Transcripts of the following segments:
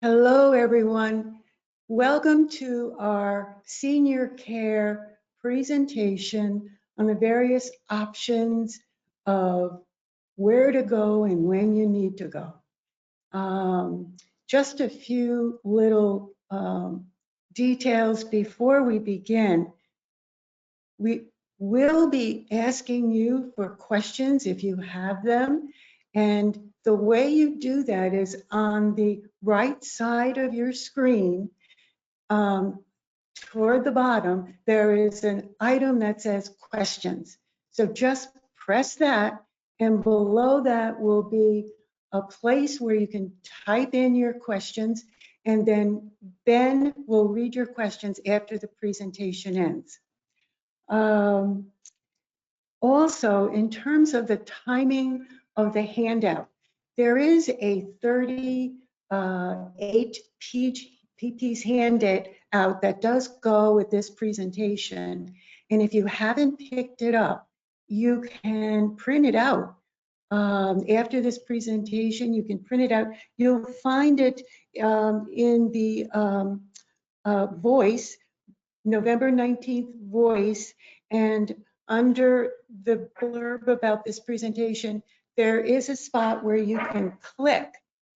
Hello, everyone. Welcome to our senior care presentation on the various options of where to go and when you need to go. Just a few little details before we begin. We will be asking you for questions if you have them. And the way you do that is on the right side of your screen, toward the bottom, there is an item that says questions. So just press that, and below that will be a place where you can type in your questions, and then Ben will read your questions after the presentation ends. Also, in terms of the timing of the handout, there is a 38 piece handout that does go with this presentation. And if you haven't picked it up, you can print it out. After this presentation, you can print it out. You'll find it in the Voice, November 19th Voice, and under the blurb about this presentation, there is a spot where you can click.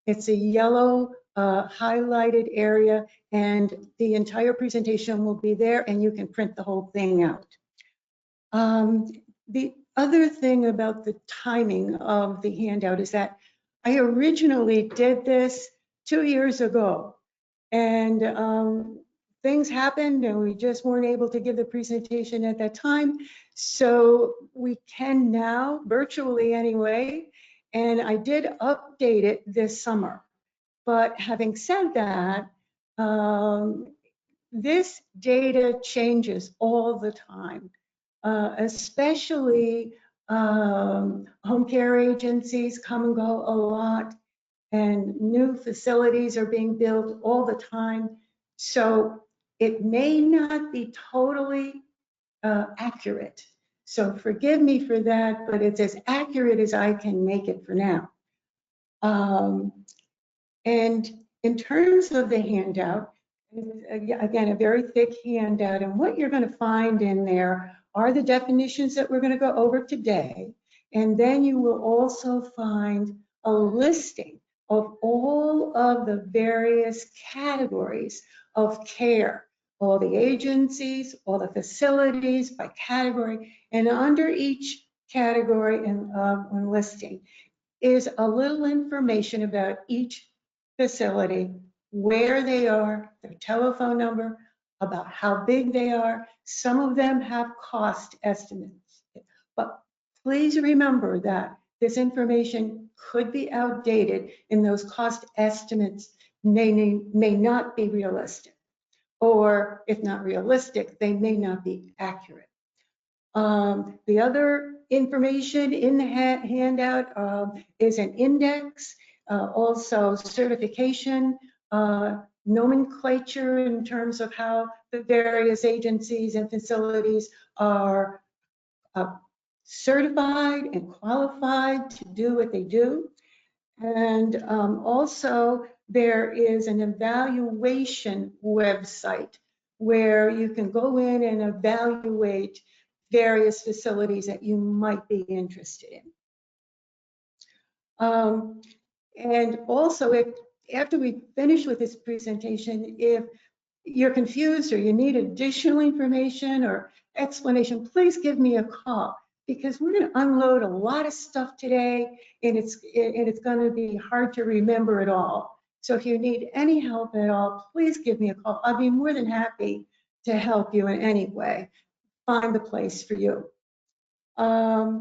It's a yellow highlighted area, and the entire presentation will be there, and you can print the whole thing out. The other thing about the timing of the handout is that I originally did this 2 years ago, and things happened and we just weren't able to give the presentation at that time. So we can now, virtually anyway, and I did update it this summer. But having said that, this data changes all the time, especially home care agencies come and go a lot, and new facilities are being built all the time. So it may not be totally accurate. So forgive me for that, but it's as accurate as I can make it for now. And in terms of the handout, again, a very thick handout, and what you're going to find in there are the definitions that we're going to go over today. And then you will also find a listing of all of the various categories of care, all the agencies, all the facilities by category, and under each category and listing is a little information about each facility, where they are, their telephone number, about how big they are. Some of them have cost estimates, but please remember that this information could be outdated and those cost estimates may not be realistic, or if not realistic, they may not be accurate. The other information in the handout is an index, also certification, nomenclature in terms of how the various agencies and facilities are certified and qualified to do what they do. And also there is an evaluation website where you can go in and evaluate various facilities that you might be interested in. And also, after we finish with this presentation, if you're confused or you need additional information or explanation, please give me a call, because we're going to unload a lot of stuff today, and it's going to be hard to remember it all. So if you need any help at all, please give me a call. I'll be more than happy to help you in any way, find the place for you. A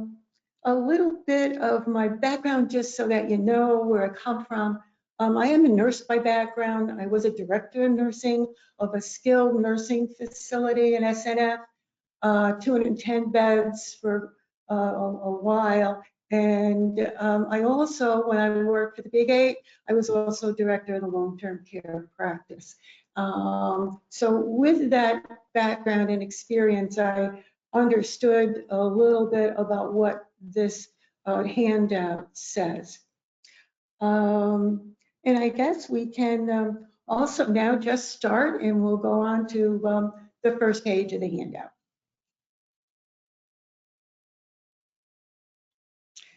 little bit of my background, just so that you know where I come from. I am a nurse by background. I was a director of nursing of a skilled nursing facility in SNF, 210 beds for a while. And I also, when I worked for the Big 8, I was also director of the long-term care practice. So with that background and experience, I understood a little bit about what this handout says. And I guess we can also now just start, and we'll go on to the first page of the handout.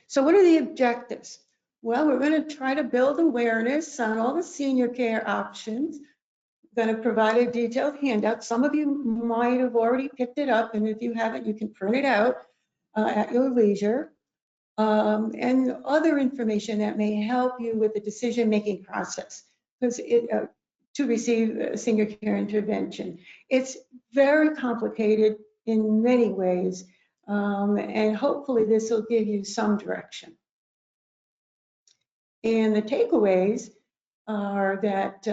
So what are the objectives? Well, we're going to try to build awareness on all the senior care options. We're going to provide a detailed handout. Some of you might have already picked it up, and if you haven't, you can print it out at your leisure. And other information that may help you with the decision-making process, because to receive senior care intervention. It's very complicated in many ways, and hopefully this will give you some direction. And the takeaways are that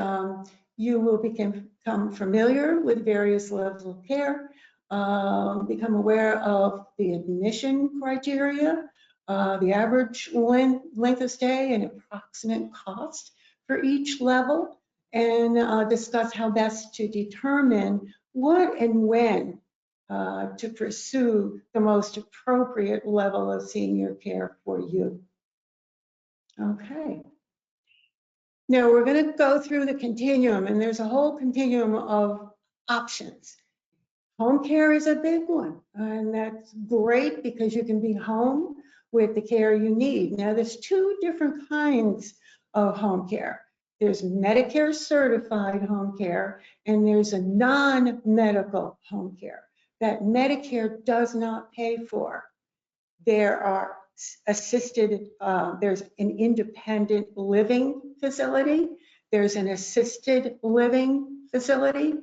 you will become familiar with various levels of care, become aware of the admission criteria, the average length of stay and approximate cost for each level, and discuss how best to determine what and when to pursue the most appropriate level of senior care for you. Okay. Now we're going to go through the continuum, and there's a whole continuum of options. Home care is a big one, and that's great because you can be home with the care you need. Now, there's two different kinds of home care. There's Medicare certified home care, and there's a non-medical home care that Medicare does not pay for. There are assisted, there's an independent living facility, there's an assisted living facility,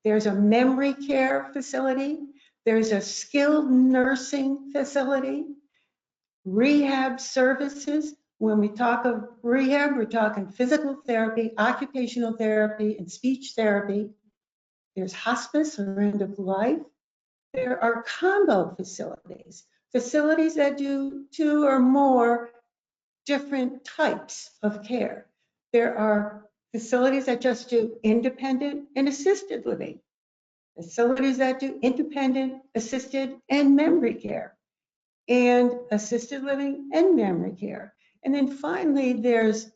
there's a memory care facility, there's a skilled nursing facility, rehab services. When we talk of rehab, we're talking physical therapy, occupational therapy, and speech therapy. There's hospice or end of life. There are combo facilities, facilities that do 2 or more different types of care. There are facilities that just do independent and assisted living, facilities that do independent, assisted, and memory care, and assisted living and memory care. And then finally, there's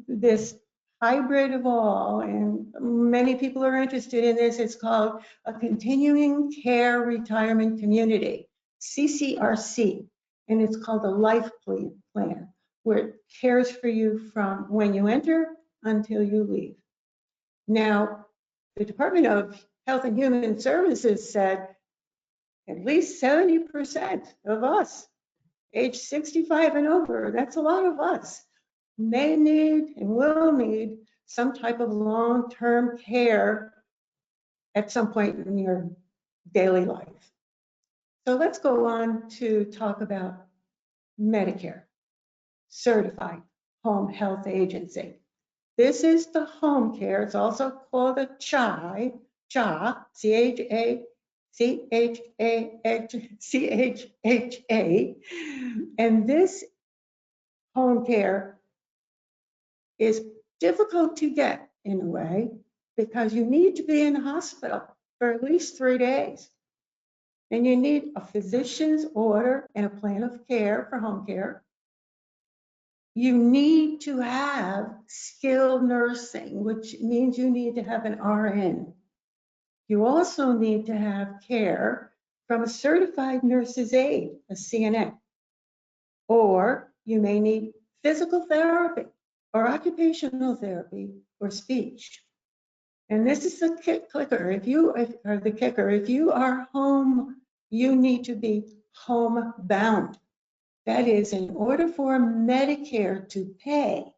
this hybrid of all, and many people are interested in this. It's called a Continuing Care Retirement Community, CCRC, and it's called a life plan, where it cares for you from when you enter until you leave. Now, the Department of Health and Human Services said at least 70% of us, age 65 and over, that's a lot of us, may need and will need some type of long-term care at some point in your daily life. So let's go on to talk about Medicare, Certified Home Health Agency. This is the home care. It's also called a CHA, C-H-A, and this home care is difficult to get in a way because you need to be in the hospital for at least 3 days. And you need a physician's order and a plan of care for home care. You need to have skilled nursing, which means you need to have an RN. You also need to have care from a certified nurse's aide, a CNA. Or you may need physical therapy or occupational therapy or speech. And this is the kicker. If you are home, you need to be homebound. That is, in order for Medicare to pay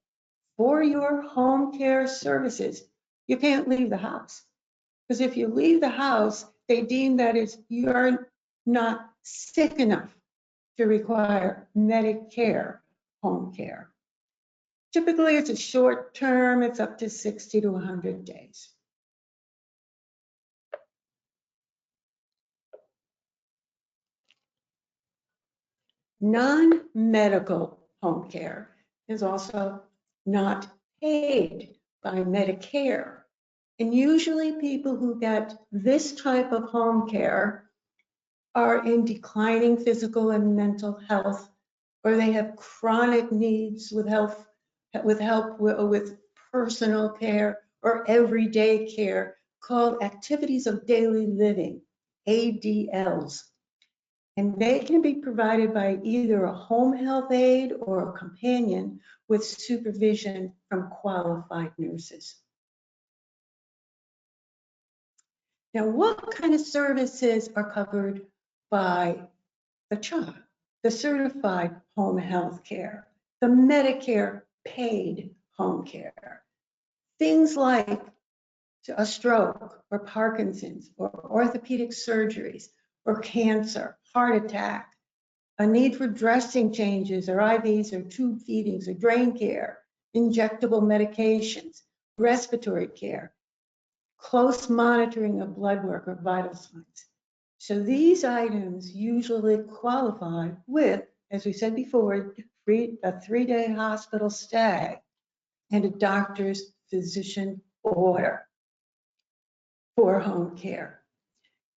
for your home care services, you can't leave the house. Because if you leave the house, they deem that you're not sick enough to require Medicare home care. Typically, it's a short term, it's up to 60 to 100 days. Non-medical home care is also not paid by Medicare. And usually people who get this type of home care are in declining physical and mental health, or they have chronic needs with health with help with personal care or everyday care called activities of daily living, ADLs. And they can be provided by either a home health aide or a companion with supervision from qualified nurses. Now, what kind of services are covered by the CHOP, the certified home health care, the Medicare paid home care? Things like a stroke or Parkinson's or orthopedic surgeries or cancer, heart attack, a need for dressing changes or IVs or tube feedings or drain care, injectable medications, respiratory care, close monitoring of blood work or vital signs. So these items usually qualify with, as we said before, a 3-day hospital stay and a doctor's physician order for home care.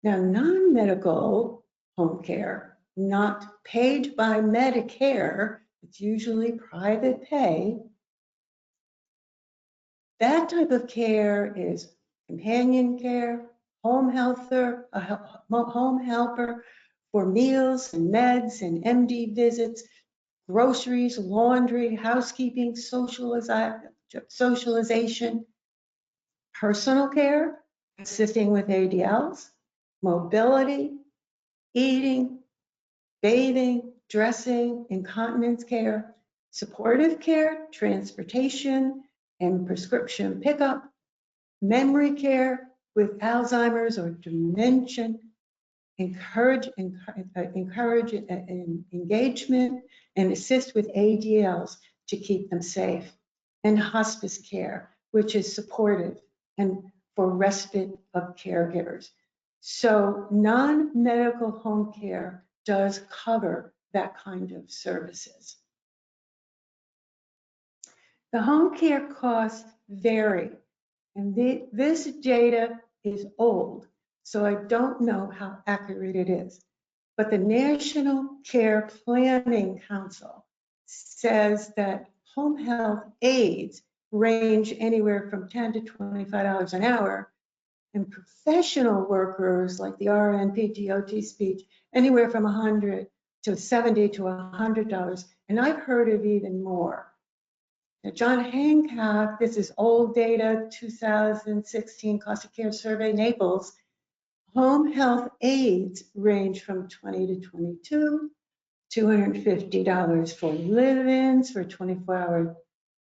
Now, non-medical home care, not paid by Medicare, it's usually private pay. That type of care is companion care, home helper, home helper for meals and meds and MD visits, groceries, laundry, housekeeping, socialization, personal care, assisting with ADLs, mobility, eating, bathing, dressing, incontinence care, supportive care, transportation, and prescription pickup, memory care with Alzheimer's or dementia, encourage engagement, and assist with ADLs to keep them safe, and hospice care, which is supportive and for respite of caregivers. So non-medical home care does cover that kind of services. The home care costs vary, and this data is old, so I don't know how accurate it is. But the National Care Planning Council says that home health aides range anywhere from $10 to $25 an hour, and professional workers like the RN, PT, OT, speech, anywhere from $100 to $70 to $100, and I've heard of even more. Now, John Hancock, this is old data, 2016 Cost of Care Survey, Naples. Home health aides range from $20 to $22, $250 for live-ins for a 24-hour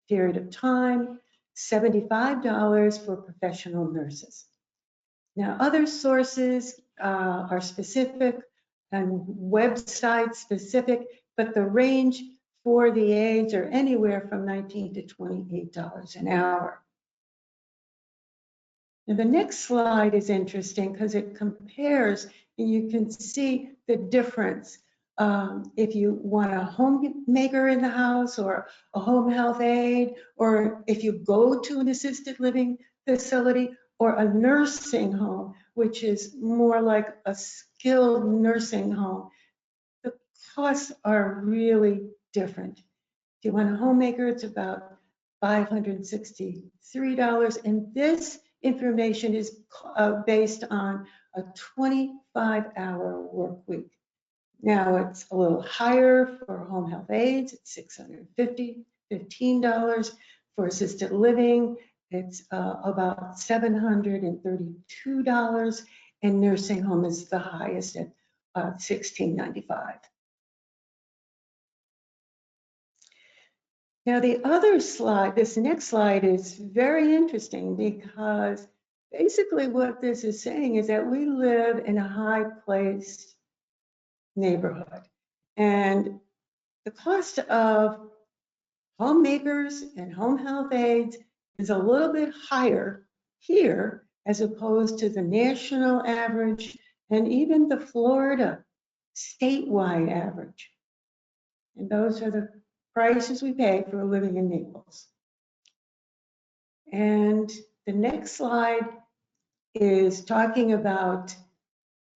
period of time, $75 for professional nurses. Now, other sources are specific and website specific, but the range for the aides are anywhere from $19 to $28 an hour. Now, the next slide is interesting because it compares, and you can see the difference. If you want a homemaker in the house or a home health aide, or if you go to an assisted living facility or a nursing home, which is more like a skilled nursing home, the costs are really different. If you want a homemaker, it's about $563, and this information is based on a 25-hour work week. Now it's a little higher for home health aides, it's $615. For assisted living, it's about $732, and nursing home is the highest at $1,695. Now the other slide, this next slide is very interesting because basically what this is saying is that we live in a high-placed neighborhood, and the cost of homemakers and home health aides is a little bit higher here as opposed to the national average and even the Florida statewide average. And those are the prices we pay for living in Naples. And the next slide is talking about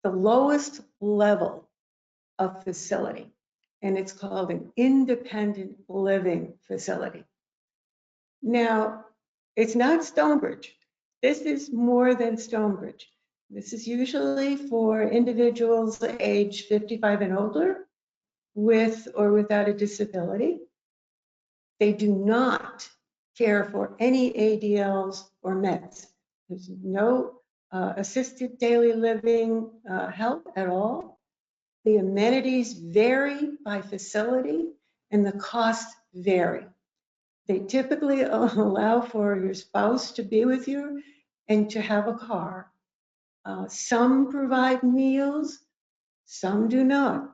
the lowest level of facility, and it's called an independent living facility. Now, it's not Stonebridge. This is more than Stonebridge. This is usually for individuals age 55 and older with or without a disability. They do not care for any ADLs or meds. There's no assisted daily living help at all. The amenities vary by facility and the costs vary. They typically allow for your spouse to be with you and to have a car. Some provide meals, some do not.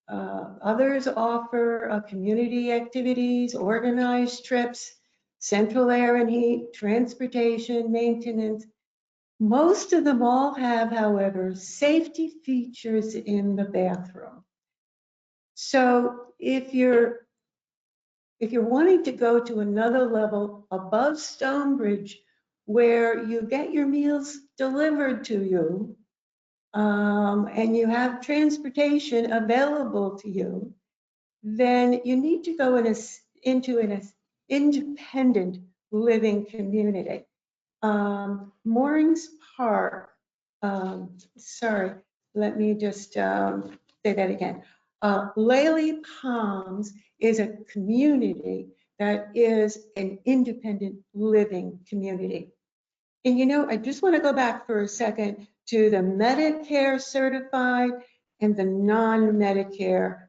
Others offer community activities, organized trips, central air and heat, transportation, maintenance. Most of them all have, however, safety features in the bathroom. So if you're wanting to go to another level above Stonebridge, where you get your meals delivered to you, and you have transportation available to you, then you need to go into an independent living community. Moorings Park, sorry, let me just say that again. Laley Palms is a community that is an independent living community. And you know, I just want to go back for a second to the Medicare certified and the non-Medicare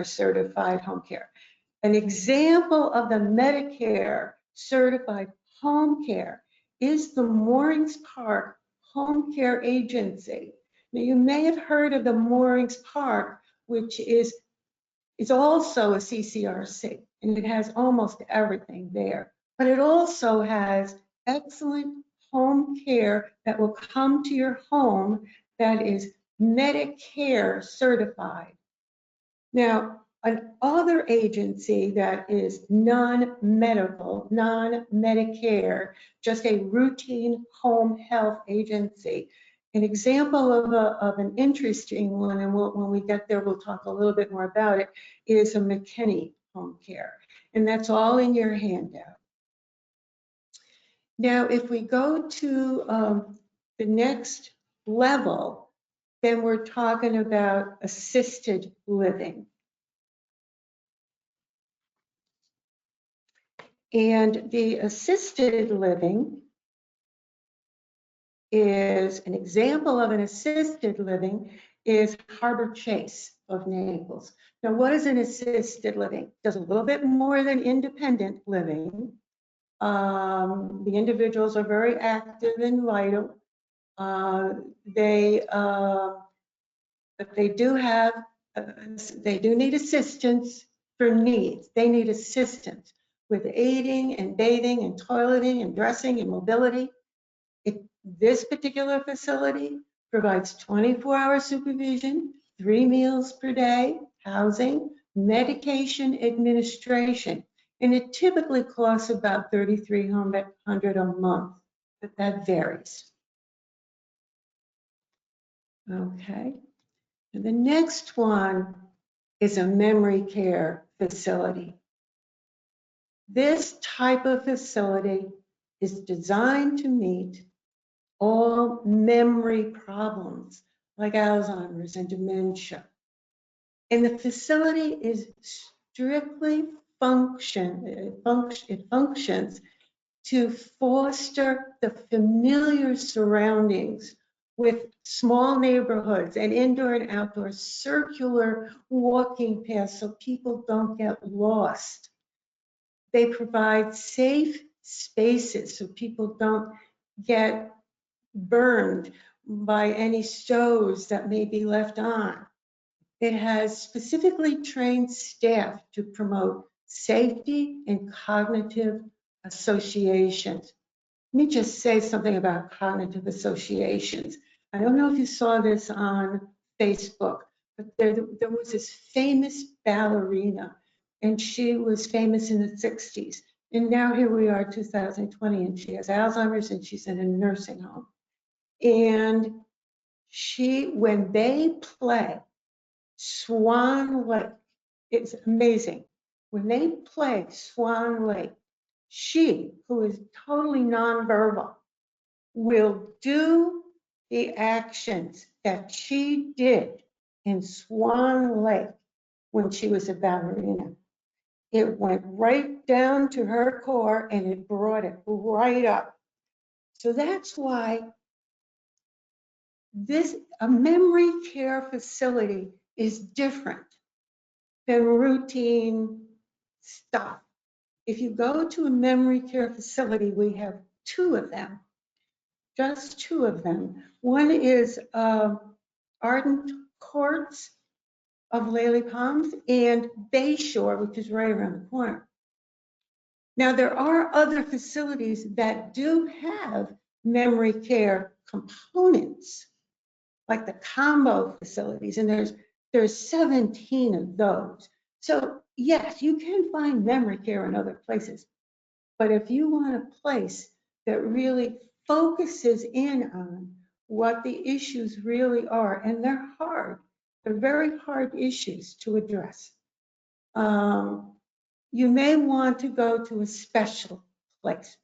certified home care. An example of the Medicare certified home care is the Moorings Park Home Care Agency. Now, you may have heard of the Moorings Park, which is also a CCRC, and it has almost everything there. But it also has excellent home care that will come to your home that is Medicare certified. Now, another agency that is non-medical, non-Medicare, just a routine home health agency. An example of an interesting one, and when we get there, we'll talk a little bit more about it, is a McKinney Home Care. And that's all in your handout. Now, if we go to the next level, then we're talking about assisted living. And the assisted living is an example of an assisted living is Harbor Chase of Naples. Now, what is an assisted living? It does a little bit more than independent living. The individuals are very active and vital. But they do have, they do need assistance for needs. They need assistance with aiding and bathing and toileting and dressing and mobility. This particular facility provides 24-hour supervision, 3 meals per day, housing, medication administration, and it typically costs about $3,300 a month, but that varies. Okay, and the next one is a memory care facility. This type of facility is designed to meet all memory problems like Alzheimer's and dementia. And the facility is strictly it functions to foster the familiar surroundings with small neighborhoods and indoor and outdoor circular walking paths so people don't get lost. They provide safe spaces so people don't get burned by any stoves that may be left on. It has specifically trained staff to promote safety and cognitive associations. Let me just say something about cognitive associations. I don't know if you saw this on Facebook, but there was this famous ballerina, and she was famous in the 60s. And now here we are, 2020, and she has Alzheimer's and she's in a nursing home. And when they play Swan Lake, it's amazing. when they play Swan Lake, she, who is totally nonverbal, will do the actions that she did in Swan Lake when she was a ballerina. It went right down to her core and it brought it right up. So that's why a memory care facility is different than routine stuff. If you go to a memory care facility, we have two of them, just two of them. One is Ardent Courts of Lely Palms and Bayshore, which is right around the corner. Now, there are other facilities that do have memory care components, like the combo facilities, and there's 17 of those. So yes, you can find memory care in other places, but if you want a place that really focuses in on what the issues really are, and they're hard, they're very hard issues to address. You may want to go to a special place.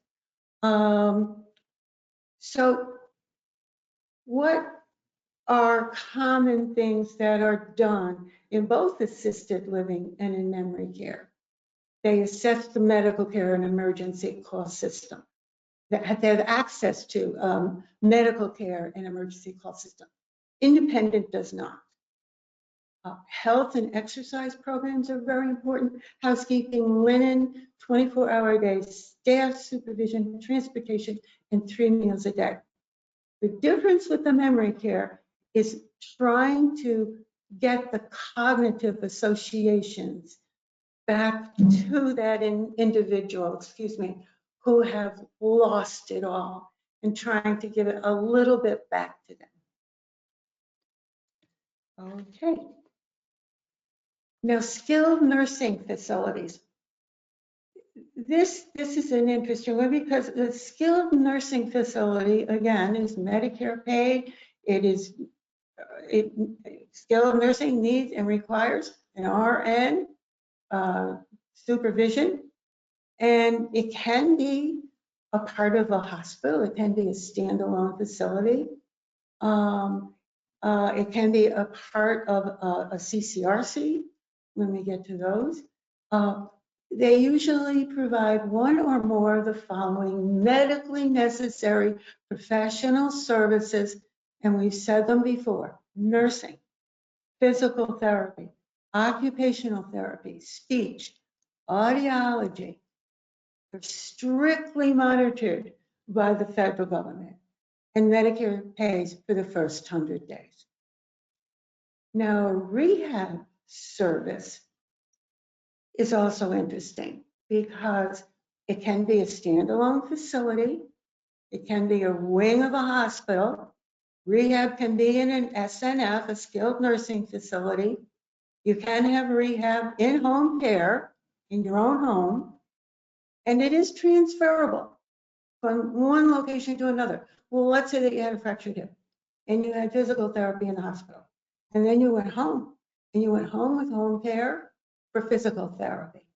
So what are common things that are done in both assisted living and in memory care? They assess the medical care and emergency call system. They have access to medical care and emergency call system. Independent does not. Health and exercise programs are very important. Housekeeping, linen, 24-hour days, staff supervision, transportation, and 3 meals a day. The difference with the memory care is trying to get the cognitive associations back to that individual, who have lost it all, and trying to give it a little bit back to them. Okay. Now, skilled nursing facilities. This is an interesting one because the skilled nursing facility, again, is Medicare paid. Skilled nursing needs and requires an RN supervision, and it can be a part of a hospital. It can be a standalone facility. It can be a part of a CCRC when we get to those. They usually provide one or more of the following medically necessary professional services, and we've said them before: nursing, physical therapy, occupational therapy, speech, audiology. They're strictly monitored by the federal government, and Medicare pays for the first 100 days. Now, rehab service is also interesting because it can be a standalone facility. It can be a wing of a hospital. Rehab can be in an SNF, a skilled nursing facility. You can have rehab in home care, in your own home, and it is transferable from one location to another. Well, let's say that you had a fractured hip and you had physical therapy in the hospital, and then you went home, and you went home with home care for physical therapy.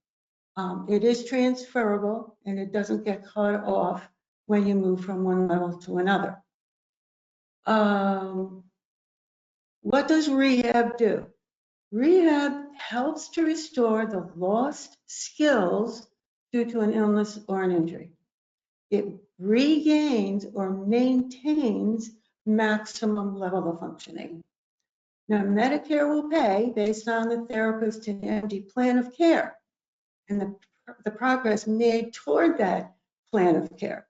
It is transferable, and it doesn't get cut off when you move from one level to another. What does rehab do? Rehab helps to restore the lost skills due to an illness or an injury. It regains or maintains maximum level of functioning. Now, Medicare will pay based on the therapist and MD plan of care and the progress made toward that plan of care.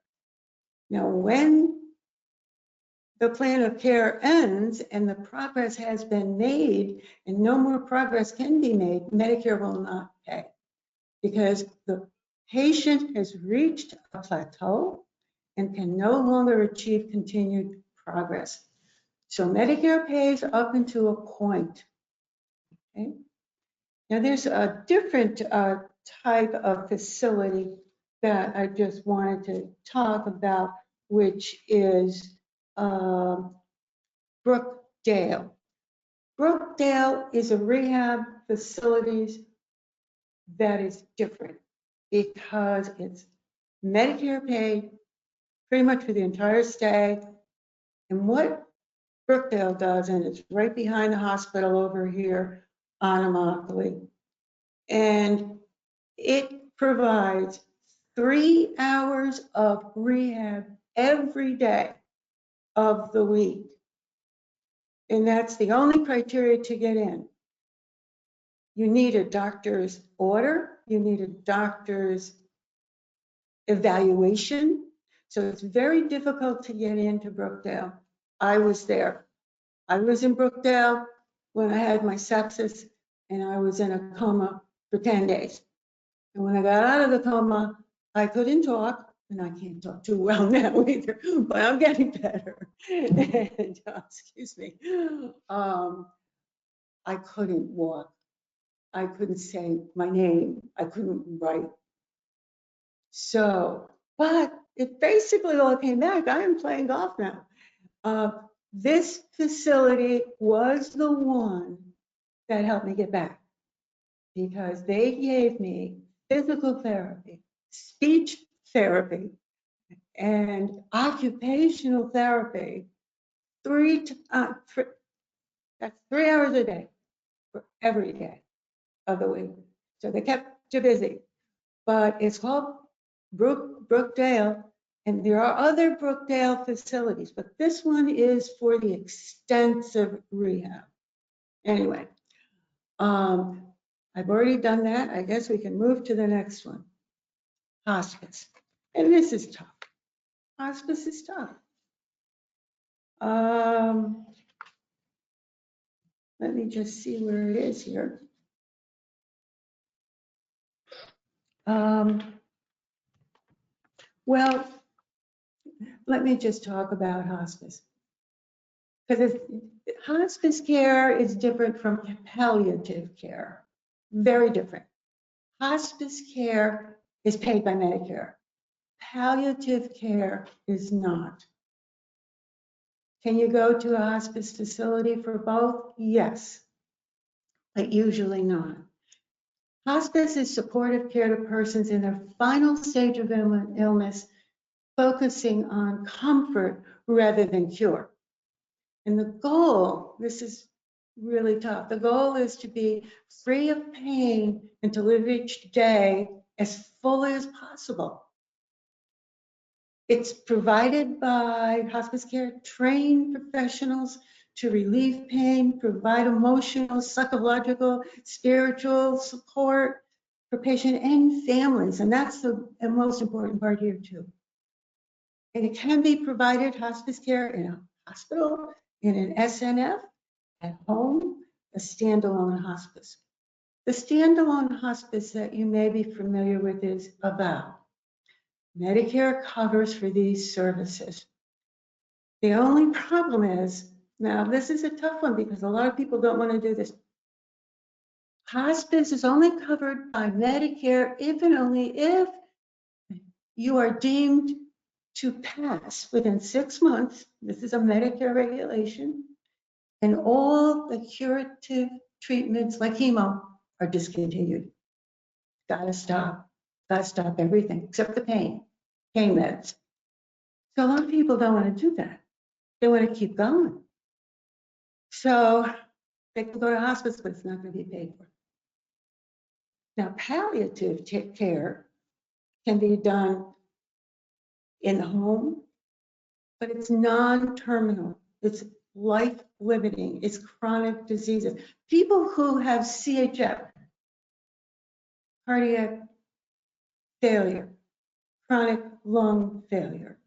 Now, when the plan of care ends and the progress has been made and no more progress can be made, Medicare will not pay because the patient has reached a plateau and can no longer achieve continued progress. So Medicare pays up until a point. Okay? Now there's a different type of facility that I just wanted to talk about, which is Brookdale. Brookdale is a rehab facility that is different because it's Medicare paid pretty much for the entire stay. And what Brookdale does, and it's right behind the hospital over here on Immokalee, and it provides 3 hours of rehab every day of the week. And that's the only criteria to get in. You need a doctor's order, you need a doctor's evaluation. So it's very difficult to get into Brookdale. I was there. I was in Brookdale when I had my sepsis and I was in a coma for 10 days. And when I got out of the coma, I couldn't talk, and I can't talk too well now either, but I'm getting better. And, excuse me. I couldn't walk. I couldn't say my name. I couldn't write. So, but it basically all came back. I am playing golf now. This facility was the one that helped me get back because they gave me physical therapy, speech therapy, and occupational therapy that's 3 hours a day for every day of the week. So they kept you busy. But it's called Brookdale, and there are other Brookdale facilities, but this one is for the extensive rehab. Anyway, I've already done that. I guess we can move to the next one. Hospice. And this is tough. Hospice is tough. Let me just see where it is here. Well, let me just talk about hospice. Because hospice care is different from palliative care. Very different. Hospice care is paid by Medicare. Palliative care is not. Can you go to a hospice facility for both? Yes, but usually not. Hospice is supportive care to persons in their final stage of illness, focusing on comfort rather than cure. And the goal, this is really tough, the goal is to be free of pain and to live each day as fully as possible. It's provided by Hospice Care trained professionals to relieve pain, provide emotional, psychological, spiritual support for patient and families. And that's the most important part here too. And it can be provided, hospice care, in a hospital, in an SNF, at home, a standalone hospice. The standalone hospice that you may be familiar with is about Medicare covers for these services. The only problem is, now this is a tough one because a lot of people don't want to do this. Hospice is only covered by Medicare if and only if you are deemed to pass within 6 months. This is a Medicare regulation. And all the curative treatments like chemo are discontinued. Gotta stop everything except the pain meds. So a lot of people don't want to do that. They want to keep going. So they can go to hospice, but it's not going to be paid for. Now, palliative care can be done in the home, but it's non-terminal. It's life-limiting. It's chronic diseases. People who have CHF, cardiac failure, chronic lung failure,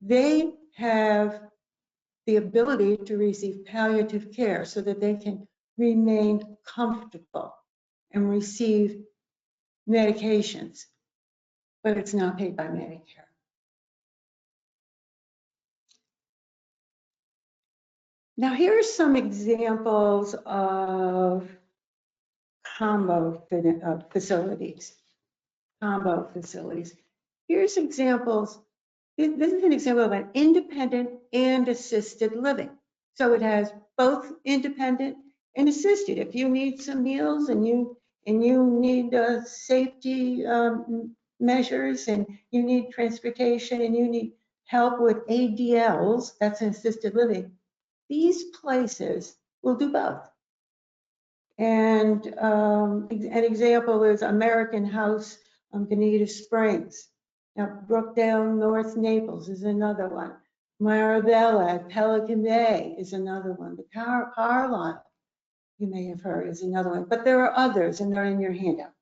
they have the ability to receive palliative care so that they can remain comfortable and receive medications, but it's not paid by Medicare. Now, here are some examples of combo facilities. Here's examples. This is an example of an independent and assisted living. So it has both independent and assisted. If you need some meals and you and you need safety measures, and you need transportation, and you need help with ADLs, that's an assisted living, these places will do both. And an example is American House on Bonita Springs. Now, Brookdale North Naples is another one. Marabella at Pelican Bay is another one. The Carlisle, you may have heard, is another one. But there are others, and they're in your handout.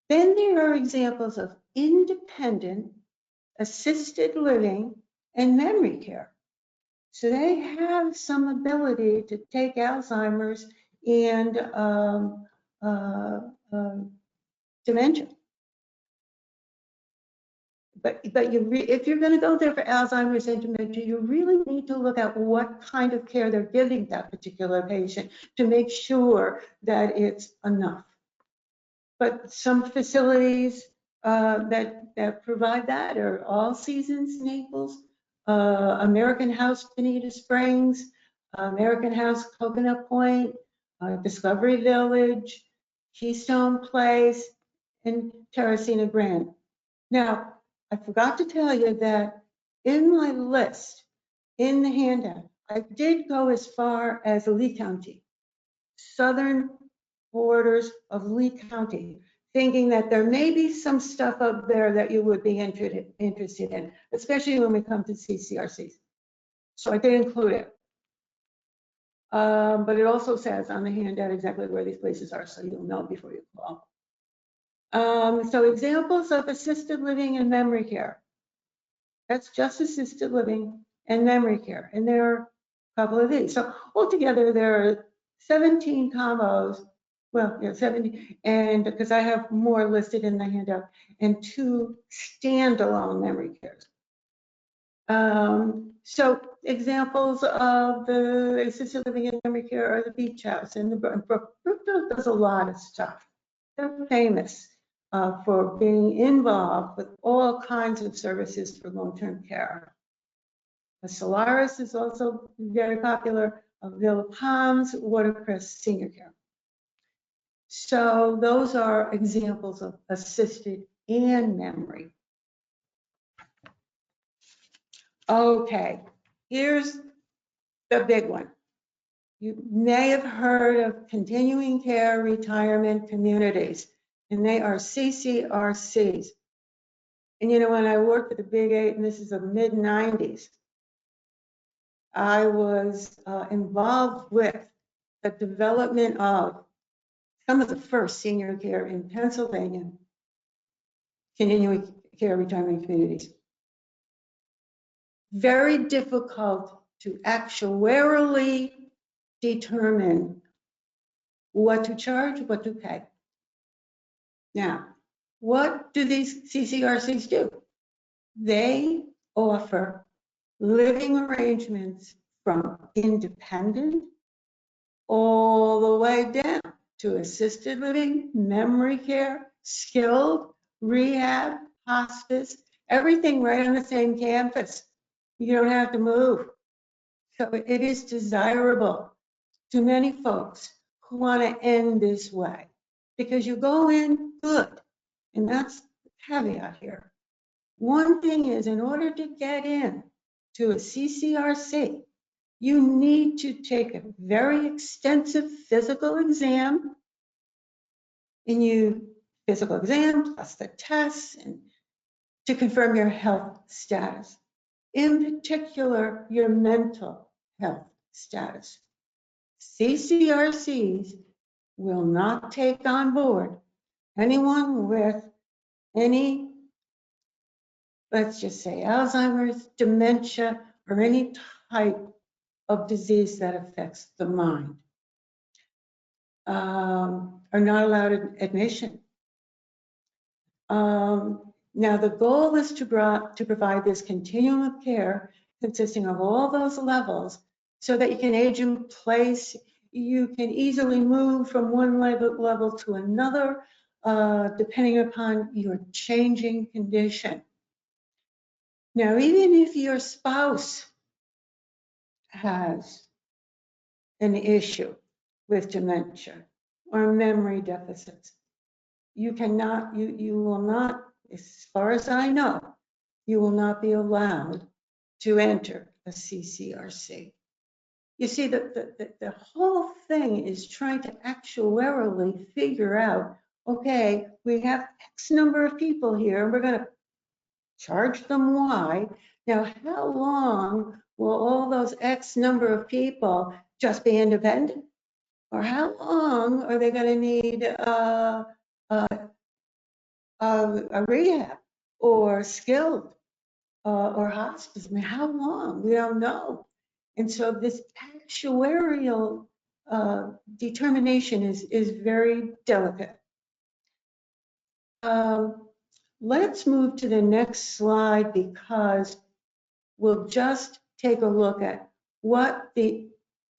Then there are examples of independent, assisted living, and memory care. So they have some ability to take Alzheimer's and dementia. But if you're going to go there for Alzheimer's and dementia, you really need to look at what kind of care they're giving that particular patient to make sure that it's enough. But some facilities that provide that are All Seasons Naples, American House Bonita Springs, American House Coconut Point, Discovery Village, Keystone Place, and Terracina Grand. Now, I forgot to tell you that in my list, in the handout, I did go as far as Lee County, southern borders of Lee County, thinking that there may be some stuff up there that you would be interested in, especially when we come to CCRCs. So I did include it. But it also says on the handout exactly where these places are, so you'll know before you call. So examples of assisted living and memory care. That's just assisted living and memory care. And there are a couple of these. So altogether, there are 17 combos. Well, yeah, 70, and because I have more listed in the handout, and 2 standalone memory cares. So examples of the assisted living and memory care are the Beach House and the Brookdale does a lot of stuff. They're famous for being involved with all kinds of services for long-term care. The Solaris is also very popular. Villa Palms, Watercrest Senior Care. So those are examples of assisted and memory. Okay, here's the big one. You may have heard of continuing care retirement communities, and they are CCRCs. And you know, when I worked at the Big 8, and this is the mid-90s, I was involved with the development of some of the first senior care in Pennsylvania, continuing care retirement communities. Very difficult to actuarially determine what to charge, what to pay. Now, what do these CCRCs do? They offer living arrangements from independent all the way down to assisted living, memory care, skilled, rehab, hospice, everything right on the same campus. You don't have to move. So it is desirable to many folks who want to end this way because you go in good, and that's the caveat here. One thing is, in order to get in to a CCRC, you need to take a very extensive physical exam, and physical exam plus the tests and to confirm your health status, in particular your mental health status. CCRCs will not take on board anyone with any, let's just say, Alzheimer's, dementia, or any type of disease that affects the mind. Are not allowed admission. Now, the goal is to provide this continuum of care consisting of all those levels so that you can age in place. You can easily move from one level to another, depending upon your changing condition. Now, even if your spouse has an issue with dementia, or memory deficits. You cannot, you will not, as far as I know, you will not be allowed to enter a CCRC. You see, the whole thing is trying to actuarially figure out, okay, we have X number of people here, and we're going to charge them Y. Now, how long will all those X number of people just be independent? Or how long are they going to need a rehab or skilled or hospice? I mean, how long? We don't know. And so this actuarial determination is very delicate. Let's move to the next slide because we'll just take a look at what the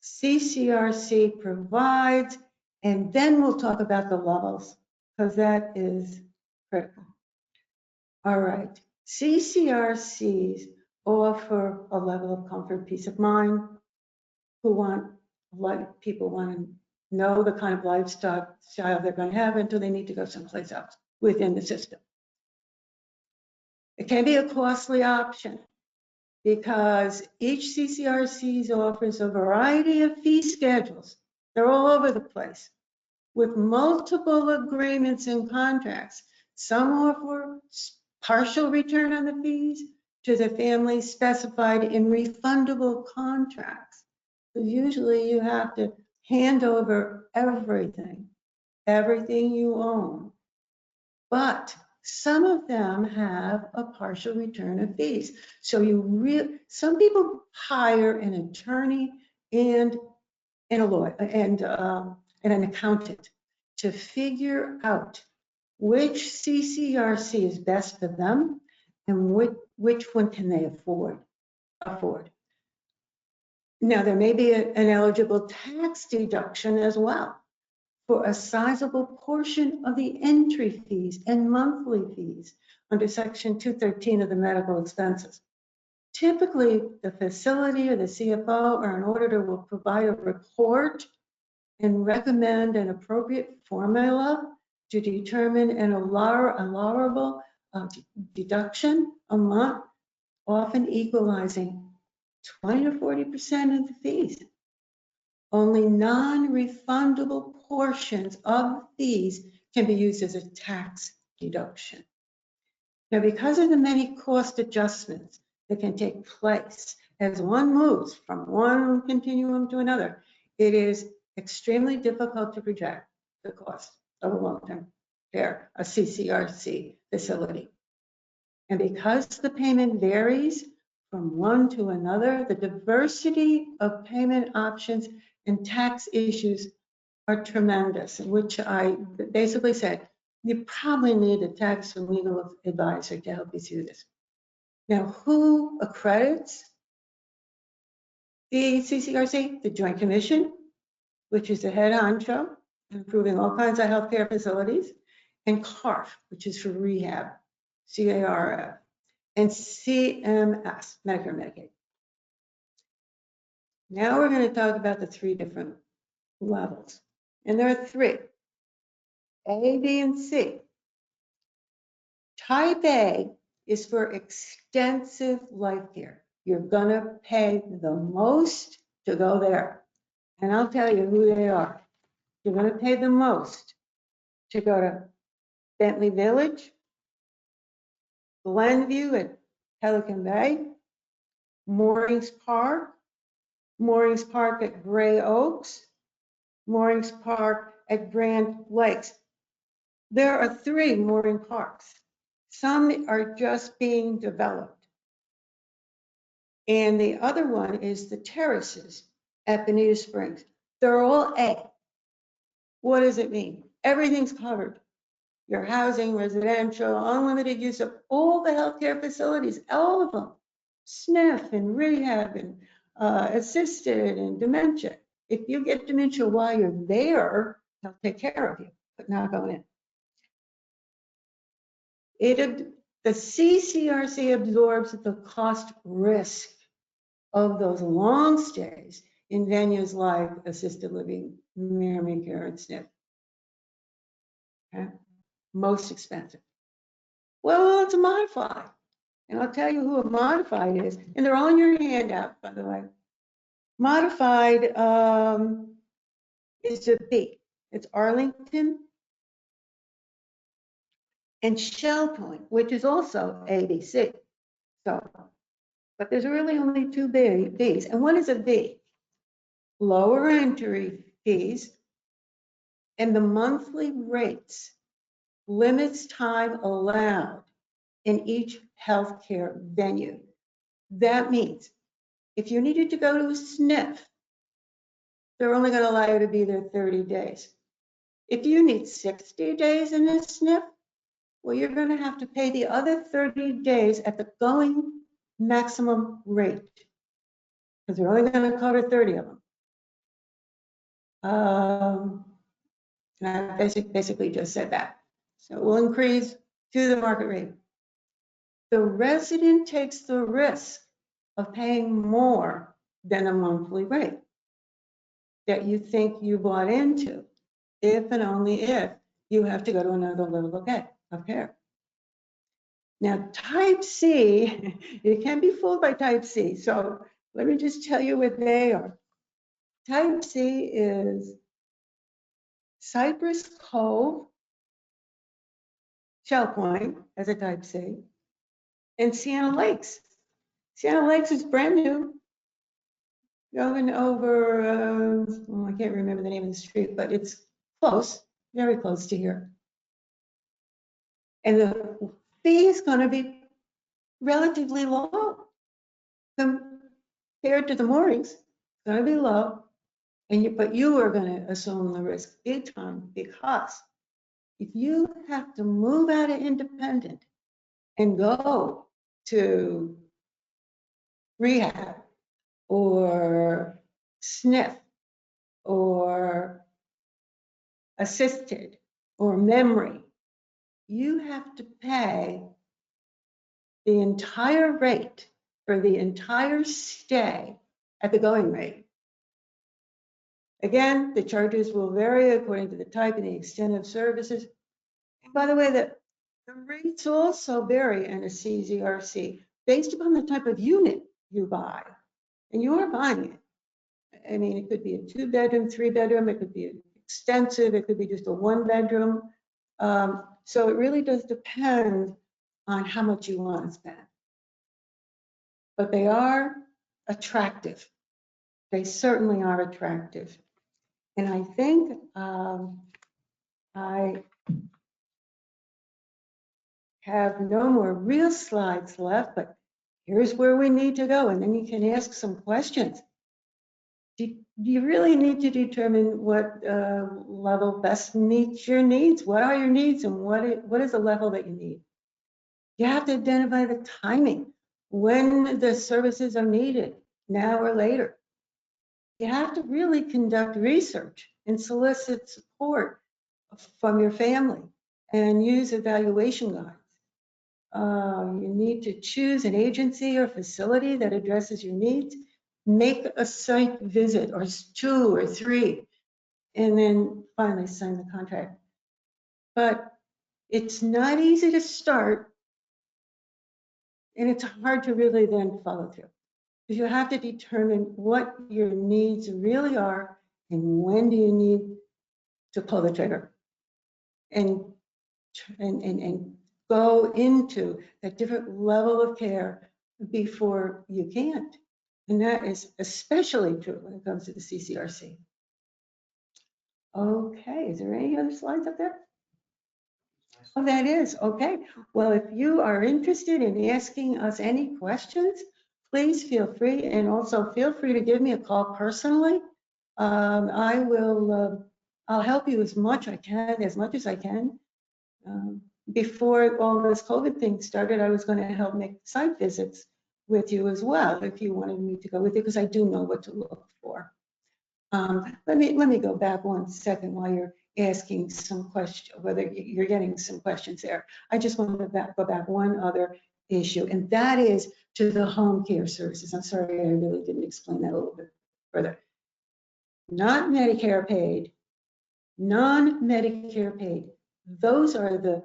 CCRC provides, and then we'll talk about the levels because that is critical. All right, CCRCs offer a level of comfort, peace of mind. People want to know the kind of lifestyle they're going to have until they need to go someplace else within the system. It can be a costly option because each CCRC offers a variety of fee schedules. They're all over the place with multiple agreements and contracts. Some offer partial return on the fees to the family specified in refundable contracts. So usually you have to hand over everything you own. But some of them have a partial return of fees. So some people hire an attorney and a lawyer and an accountant to figure out which CCRC is best for them and which one can they afford. Now, there may be an eligible tax deduction as well for a sizable portion of the entry fees and monthly fees under Section 213 of the medical expenses. Typically, the facility or the CFO or an auditor will provide a report and recommend an appropriate formula to determine an allowable deduction amount, often equalizing 20 to 40% of the fees. Only non-refundable portions of fees can be used as a tax deduction. Now, because of the many cost adjustments that can take place as one moves from one continuum to another, it is extremely difficult to project the cost of a long-term care, a CCRC facility. And because the payment varies from one to another, the diversity of payment options and tax issues are tremendous, which I basically said, you probably need a tax and legal advisor to help you through this. Now, who accredits the CCRC? The Joint Commission, which is the head honcho, improving all kinds of healthcare facilities, and CARF, which is for rehab, CARF, and CMS, Medicare, Medicaid. Now we're going to talk about the three different levels. And there are three, A, B, and C. Type A is for extensive life care. You're going to pay the most to go there. And I'll tell you who they are. You're going to pay the most to go to Bentley Village, Glenview at Pelican Bay, Moorings Park at Gray Oaks, Moorings Park at Grand Lakes. There are 3 mooring parks. Some are just being developed. And the other one is the terraces at Bonita Springs. They're all A. What does it mean? Everything's covered. Your housing, residential, unlimited use of all the healthcare facilities, all of them. SNF and rehab and assisted and dementia. If you get dementia while you're there, they'll take care of you, but not going in. The CCRC absorbs the cost risk of those long stays in venues like assisted living, memory care, and SNF. Okay? Most expensive. Well, it's a modified. And I'll tell you who a modified is. And they're all in your handout, by the way. Modified is a B. It's Arlington and Shell Point, which is also ABC. So, but there's really only two Bs, and one is a B. Lower entry fees and the monthly rates limits time allowed in each healthcare venue. That means if you needed to go to a SNF, they're only going to allow you to be there 30 days. If you need 60 days in a SNF, well, you're going to have to pay the other 30 days at the going maximum rate because they're only going to cover 30 of them. And I basically just said that. So it will increase to the market rate. The resident takes the risk of paying more than a monthly rate that you think you bought into, if and only if you have to go to another level of care. Now, type C, you can't be fooled by type C. So let me just tell you what they are. Type C is Cypress Cove, Shell Point as a type C, and Sienna Lakes. Sienna Lakes is brand new, going over, I can't remember the name of the street, but it's close, very close to here. And the fee is going to be relatively low compared to the moorings. It's going to be low, but you are going to assume the risk big time, because if you have to move out of independent and go to rehab or SNF or assisted or memory, you have to pay the entire rate for the entire stay at the going rate. Again, the charges will vary according to the type and the extent of services. And by the way, the rates also vary in a CCRC based upon the type of unit you buy. And you are buying it. I mean, it could be a 2-bedroom, 3-bedroom, it could be extensive, it could be just a 1-bedroom. So it really does depend on how much you want to spend. But they are attractive. They certainly are attractive. And I think I have no more real slides left, but here's where we need to go. And then you can ask some questions. Do you really need to determine what level best meets your needs? What are your needs and what is the level that you need? You have to identify the timing, when the services are needed, now or later. You have to really conduct research and solicit support from your family and use evaluation guides. You need to choose an agency or facility that addresses your needs. Make a site visit, or 2 or 3, and then finally sign the contract. But it's not easy to start, and it's hard to really then follow through. Because you have to determine what your needs really are and when do you need to pull the trigger and go into that different level of care before you can't. And that is especially true when it comes to the CCRC. Okay, is there any other slides up there? Oh, that is, okay. Well, if you are interested in asking us any questions, please feel free, and also feel free to give me a call personally. I'll help you as much as I can. Before all this COVID thing started, I was going to help make site visits with you as well, if you wanted me to go with you, because I do know what to look for. Let me go back one second while you're asking some questions, whether you're getting some questions there. I just want to go back one other issue, and that is to the home care services. I'm sorry, I really didn't explain that a little bit further. Not Medicare paid, non-Medicare paid. Those are the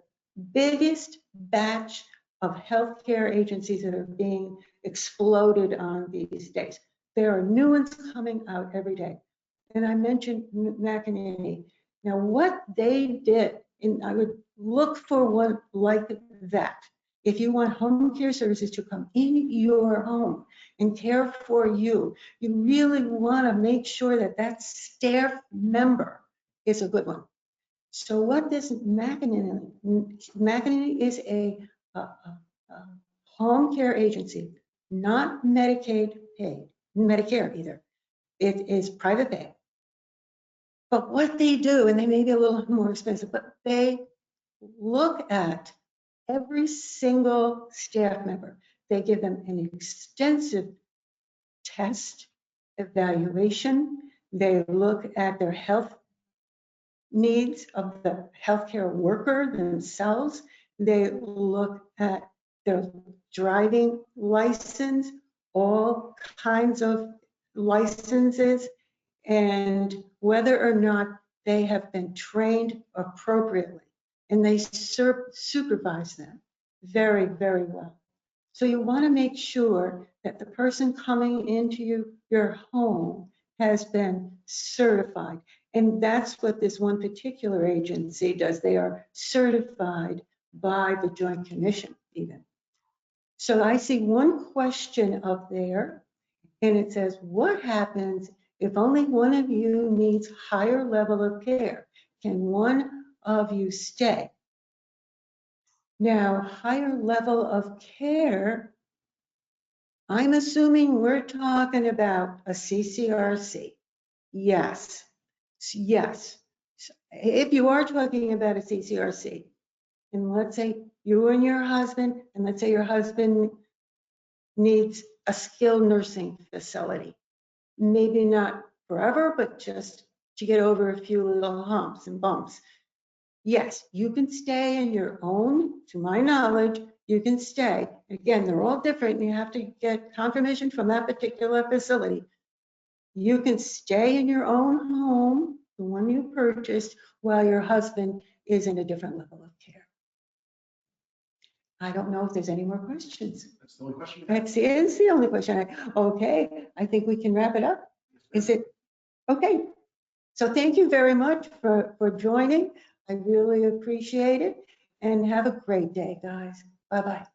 biggest batch of healthcare agencies that are being exploded on these days. There are new ones coming out every day. And I mentioned McEnany. Now, what they did, and I would look for one like that. If you want home care services to come in your home and care for you, you really want to make sure that that staff member is a good one. So what this McEnany is a home care agency, not Medicaid paid, Medicare either. It is private pay. But what they do, and they may be a little more expensive, but they look at every single staff member. They give them an extensive test evaluation. They look at their health needs of the healthcare worker themselves. They look at their driving license, all kinds of licenses, and whether or not they have been trained appropriately. And they supervise them very, very well. So you want to make sure that the person coming into your home has been certified. And that's what this one particular agency does. They are certified by the Joint Commission even. So I see one question up there, and it says, what happens if only one of you needs higher level of care? Can one of you stay? Now, higher level of care, I'm assuming we're talking about a CCRC. Yes, yes. If you are talking about a CCRC, and let's say you and your husband, and let's say your husband needs a skilled nursing facility, maybe not forever, but just to get over a few little humps and bumps. Yes, you can stay in your own, to my knowledge, you can stay. Again, they're all different, and you have to get confirmation from that particular facility. You can stay in your own home, the one you purchased, while your husband is in a different level of care. I don't know if there's any more questions. That's the only question. That's the only question. Okay, I think we can wrap it up. Is it? Okay. So thank you very much for joining. I really appreciate it, and have a great day, guys. Bye-bye.